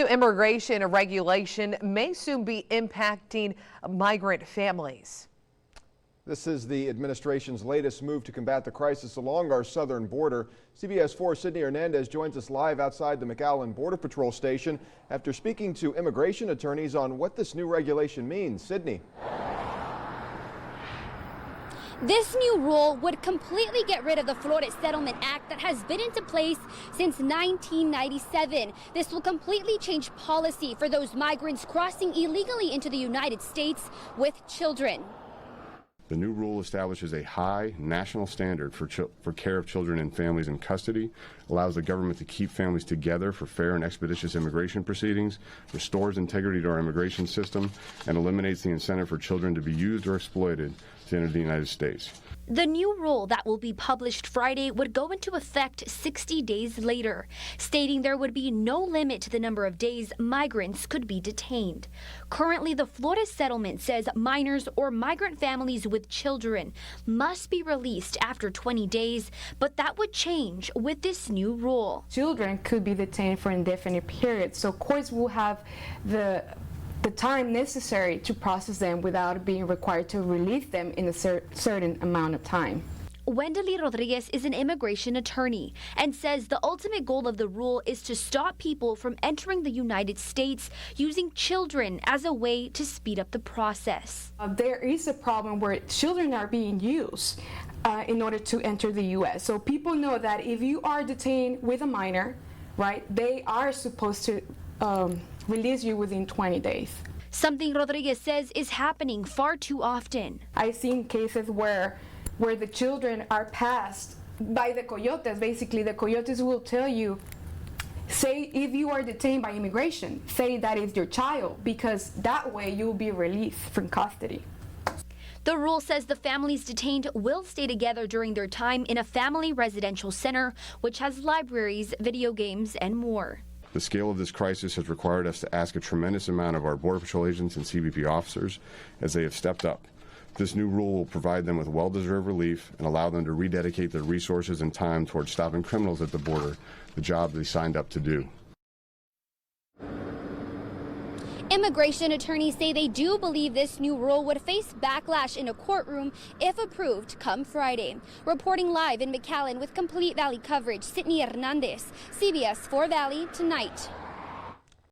new immigration regulation may soon be impacting migrant families. This is the administration's latest move to combat the crisis along our southern border. CBS 4's Sydney Hernandez joins us live outside the McAllen Border Patrol station after speaking to immigration attorneys on what this new regulation means. Sydney. This new rule would completely get rid of the Flores Settlement Act that has been into place since 1997. This will completely change policy for those migrants crossing illegally into the United States with children. The new rule establishes a high national standard for care of children and families in custody, allows the government to keep families together for fair and expeditious immigration proceedings, restores integrity to our immigration system, and eliminates the incentive for children to be used or exploited to enter the United States. The new rule that will be published Friday would go into effect 60 days later, stating there would be no limit to the number of days migrants could be detained. Currently, the Flores settlement says minors or migrant families with children must be released after 20 days, but that would change with this new rule. Children could be detained for indefinite periods, so courts will have the time necessary to process them without being required to release them in a certain amount of time. Wendely Rodriguez is an immigration attorney and says the ultimate goal of the rule is to stop people from entering the United States using children as a way to speed up the process. There is a problem where children are being used in order to enter the U.S. So people know that if you are detained with a minor, right, they are supposed to release you within 20 days. Something Rodriguez says is happening far too often. I've seen cases where the children are passed by the coyotes. Basically, the coyotes will tell you, say if you are detained by immigration, say that is your child, because that way you'll be released from custody. The rule says the families detained will stay together during their time in a family residential center, which has libraries, video games, and more. The scale of this crisis has required us to ask a tremendous amount of our Border Patrol agents and CBP officers as they have stepped up. This new rule will provide them with well-deserved relief and allow them to rededicate their resources and time towards stopping criminals at the border, the job they signed up to do. Immigration attorneys say they do believe this new rule would face backlash in a courtroom if approved come Friday. Reporting live in McAllen with Complete Valley coverage, Sydney Hernandez, CBS 4 Valley Tonight.